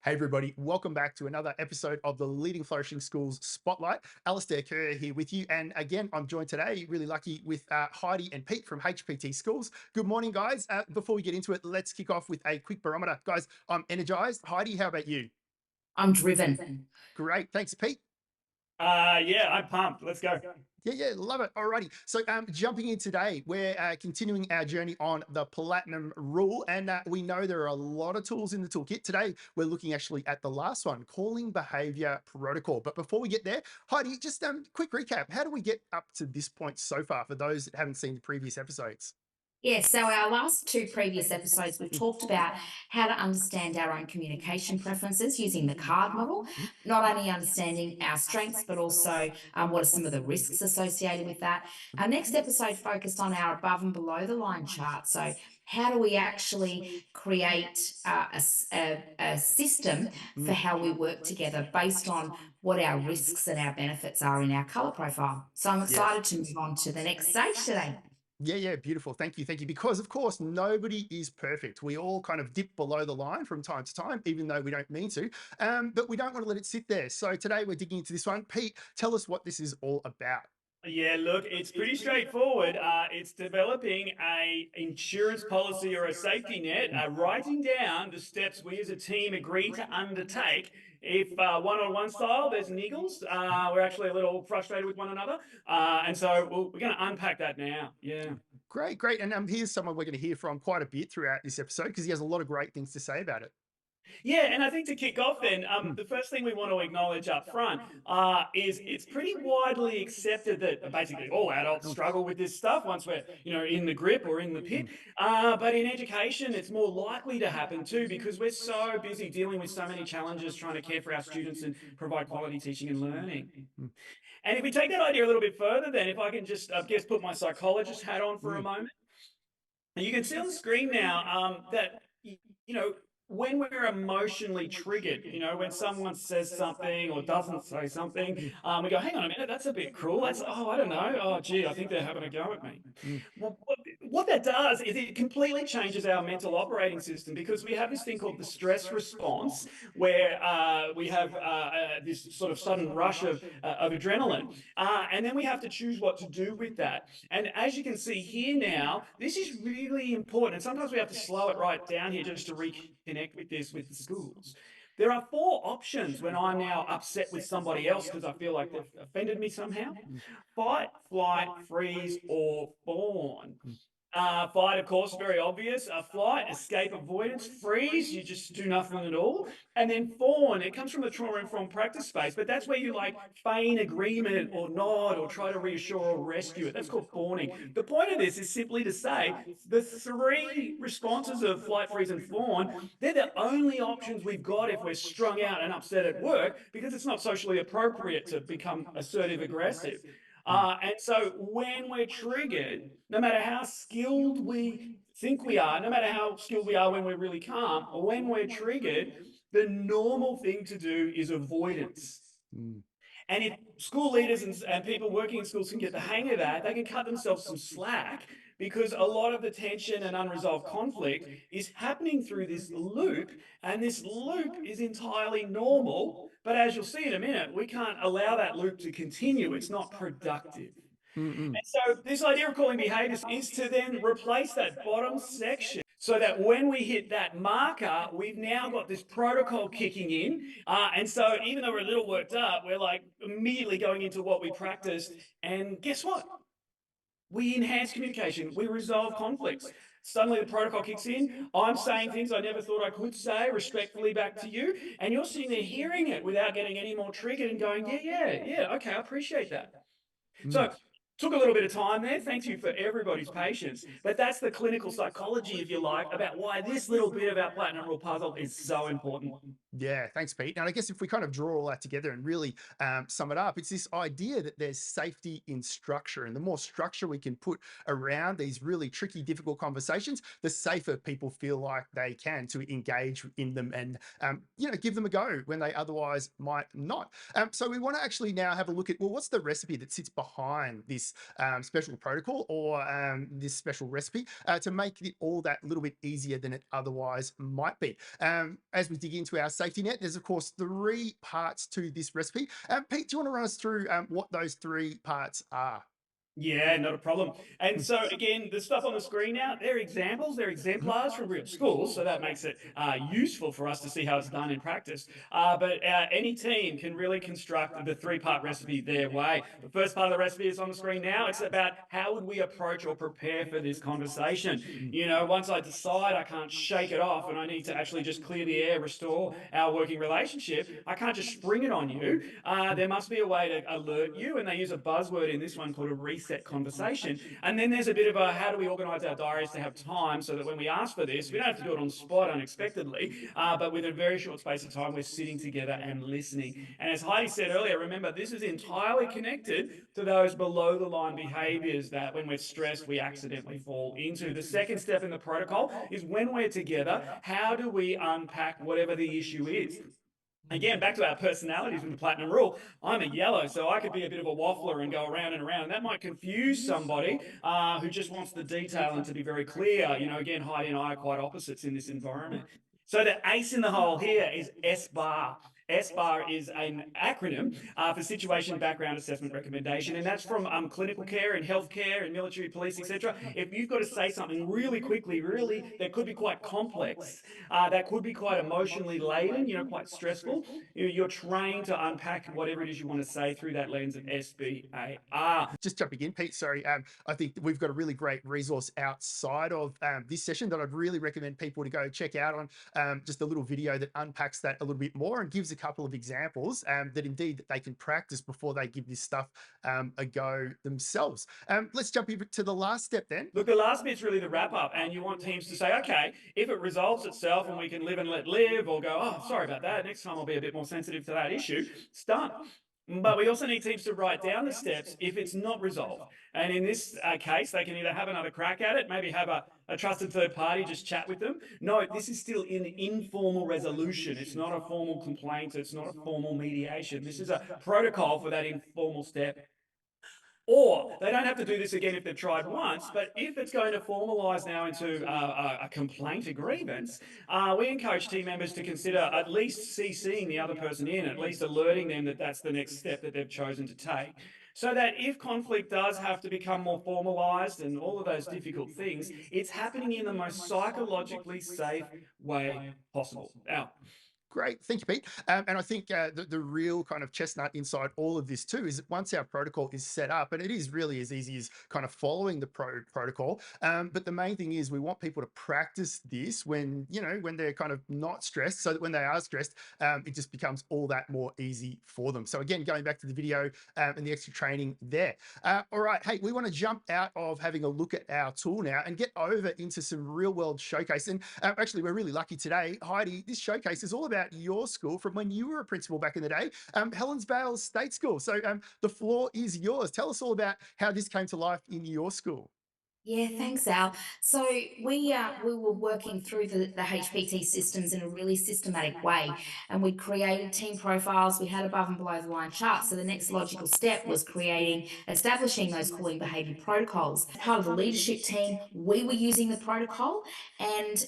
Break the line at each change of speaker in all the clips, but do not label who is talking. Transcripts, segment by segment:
Hey everybody, welcome back to another episode of the Leading Flourishing Schools Spotlight. Alistair Kerr here with you. And again, I'm joined today, really lucky, with Heidi and Pete from HPT Schools. Good morning, guys. Before we get into it, let's kick off with a quick barometer. Guys, I'm energized. Heidi, how about you?
I'm driven.
Great. Thanks, Pete.
Yeah, I'm pumped. Let's go.
Yeah, love it. Alrighty. So, jumping in today, we're continuing our journey on the Platinum Rule, and we know there are a lot of tools in the toolkit. Today, we're looking actually at the last one, calling behavior protocol. But before we get there, Heidi, just quick recap. How do we get up to this point so far for those that haven't seen the previous episodes?
Yes, so our last two previous episodes, we've talked about how to understand our own communication preferences using the card model, not only understanding our strengths, but also what are some of the risks associated with that. Our next episode focused on our above and below the line chart. So, how do we actually create a system for how we work together based on what our risks and our benefits are in our color profile? So, I'm
Yeah.
excited to move on to the next stage today.
Yeah, beautiful. Thank you. Because, of course, nobody is perfect. We all kind of dip below the line from time to time, even though we don't mean to. But we don't want to let it sit there. So today we're digging into this one. Pete, tell us what this is all about.
Yeah, look, it's pretty straightforward. It's developing a insurance policy or a safety net, writing down the steps we as a team agree to undertake. If one-on-one style, there's niggles. We're actually a little frustrated with one another, and so we're going to unpack that now. Yeah.
Great. And here's someone we're going to hear from quite a bit throughout this episode because he has a lot of great things to say about it.
Yeah, and I think to kick off then, the first thing we want to acknowledge up front is it's pretty widely accepted that basically all adults struggle with this stuff once we're, in the grip or in the pit. But in education, it's more likely to happen too because we're so busy dealing with so many challenges trying to care for our students and provide quality teaching and learning. And if we take that idea a little bit further, then if I can just, put my psychologist hat on for a moment. And you can see on the screen now that, you know, when we're emotionally triggered, when someone says something or doesn't say something, we go, hang on a minute, that's a bit cruel. I don't know. Oh, gee, I think they're having a go at me. Well, what that does is it completely changes our mental operating system because we have this thing called the stress response where we have this sort of sudden rush of adrenaline. And then we have to choose what to do with that. And as you can see here now, this is really important. And sometimes we have to slow it right down here just to reconnect with this with the schools. There are four options when I'm now upset with somebody else because I feel like they've offended me somehow: fight, flight, freeze, or fawn. Fight, of course, very obvious. Flight, escape, avoidance. Freeze, you just do nothing at all. And then fawn, it comes from the trauma-informed practice space, but that's where you like feign agreement or nod or try to reassure or rescue it. That's called fawning. The point of this is simply to say the three responses of flight, freeze, and fawn, they're the only options we've got if we're strung out and upset at work because it's not socially appropriate to become assertive aggressive. And so when we're triggered, no matter how skilled we think we are, no matter how skilled we are when we're really calm, when we're triggered, the normal thing to do is avoidance. And if school leaders and people working in schools can get the hang of that, they can cut themselves some slack because a lot of the tension and unresolved conflict is happening through this loop, and this loop is entirely normal. But as you'll see in a minute, we can't allow that loop to continue. It's not productive.
Mm.
And so this idea of calling behaviors is to then replace that bottom section so that when we hit that marker, we've now got this protocol kicking in. And so even though we're a little worked up, we're like immediately going into what we practiced. And guess what? We enhance communication. We resolve conflicts. Suddenly the protocol kicks in. I'm saying things I never thought I could say respectfully back to you. And you're sitting there hearing it without getting any more triggered and going, yeah, okay, I appreciate that. So took a little bit of time there. Thank you for everybody's patience. But that's the clinical psychology, if you like, about why this little bit of our platinum rule puzzle is so important.
Yeah, thanks, Pete. And I guess if we kind of draw all that together and really sum it up, it's this idea that there's safety in structure. And the more structure we can put around these really tricky, difficult conversations, the safer people feel like they can to engage in them and, give them a go when they otherwise might not. So we want to actually now have a look at, well, what's the recipe that sits behind this this special protocol or this special recipe to make it all that little bit easier than it otherwise might be. As we dig into our safety net, there's of course three parts to this recipe. Pete, do you want to run us through what those three parts are?
Yeah, not a problem. And so again, the stuff on the screen now, they're examples, they're exemplars from real schools, so that makes it useful for us to see how it's done in practice. But any team can really construct the three-part recipe their way. The first part of the recipe is on the screen now. It's about how would we approach or prepare for this conversation. You know, once I decide I can't shake it off and I need to actually just clear the air, restore our working relationship, I can't just spring it on you. There must be a way to alert you, and they use a buzzword in this one called a reset conversation. And then there's a bit of a how do we organize our diaries to have time so that when we ask for this, we don't have to do it on the spot unexpectedly, but within a very short space of time, we're sitting together and listening. And as Heidi said earlier, remember, this is entirely connected to those below the line behaviors that when we're stressed, we accidentally fall into. The second step in the protocol is when we're together, how do we unpack whatever the issue is? Again, back to our personalities with the platinum rule. I'm a yellow, so I could be a bit of a waffler and go around and around. And that might confuse somebody who just wants the detail and to be very clear. You know, again, Heidi and I are quite opposites in this environment. So the ace in the hole here is S bar. S bar is an acronym for Situation Background Assessment Recommendation, and that's from clinical care and healthcare and military police, etc. If you've got to say something really quickly, really, that could be quite complex, that could be quite emotionally laden, you know, quite stressful. You're trained to unpack whatever it is you want to say through that lens of SBAR.
Just jumping in, Pete, sorry. I think that we've got a really great resource outside of this session that I'd really recommend people to go check out on just a little video that unpacks that a little bit more and gives a couple of examples that indeed that they can practice before they give this stuff a go themselves. Let's jump into the last step then.
Look, the last bit's really the wrap up, and you want teams to say, okay, if it resolves itself and we can live and let live, or go, oh, sorry about that, next time I'll be a bit more sensitive to that issue, it's done. But we also need teams to write down the steps if it's not resolved. And in this case, they can either have another crack at it, maybe have a trusted third party just chat with them. No, this is still an informal resolution. It's not a formal complaint. It's not a formal mediation. This is a protocol for that informal step. Or they don't have to do this again if they've tried once, but if it's going to formalise now into a complaint, a grievance, we encourage team members to consider at least CCing the other person in, at least alerting them that that's the next step that they've chosen to take. So that if conflict does have to become more formalised and all of those difficult things, it's happening in the most psychologically safe way possible. Now,
Great. Thank you, Pete. And I think the real kind of chestnut inside all of this too is that once our protocol is set up, and it is really as easy as kind of following the protocol. But the main thing is we want people to practice this when, you know, when they're kind of not stressed, so that when they are stressed, it just becomes all that more easy for them. So again, going back to the video and the extra training there. All right. Hey, we want to jump out of having a look at our tool now and get over into some real world showcase. And actually, we're really lucky today. Heidi, this showcase is all about your school from when you were a principal back in the day, Helensvale State School. So the floor is yours. Tell us all about how this came to life in your school.
Yeah, thanks, Al. So we were working through the HPT systems in a really systematic way, and we created team profiles. We had above and below the line charts. So the next logical step was establishing those calling behaviour protocols. Part of the leadership team, we were using the protocol, and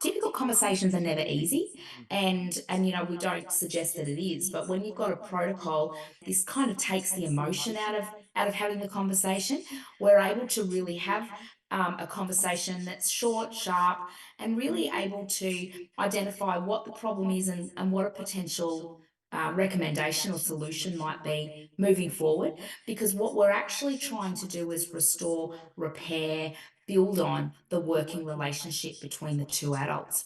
difficult conversations are never easy, and we don't suggest that it is. But when you've got a protocol, this kind of takes the emotion out of having the conversation. We're able to really have a conversation that's short, sharp, and really able to identify what the problem is and what a potential recommendation or solution might be moving forward. Because what we're actually trying to do is restore, repair, build on the working relationship between the two adults.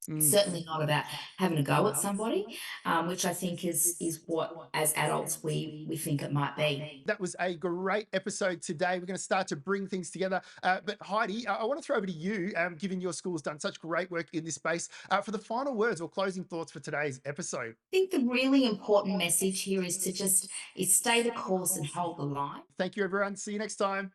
Mm.
Certainly not about having a go at somebody, which I think is what as adults we think it might be.
That was a great episode today. We're going to start to bring things together. But Heidi, I want to throw over to you, given your school's done such great work in this space, for the final words or closing thoughts for today's episode.
I think the really important message here is to just is stay the course and hold the line.
Thank you, everyone. See you next time.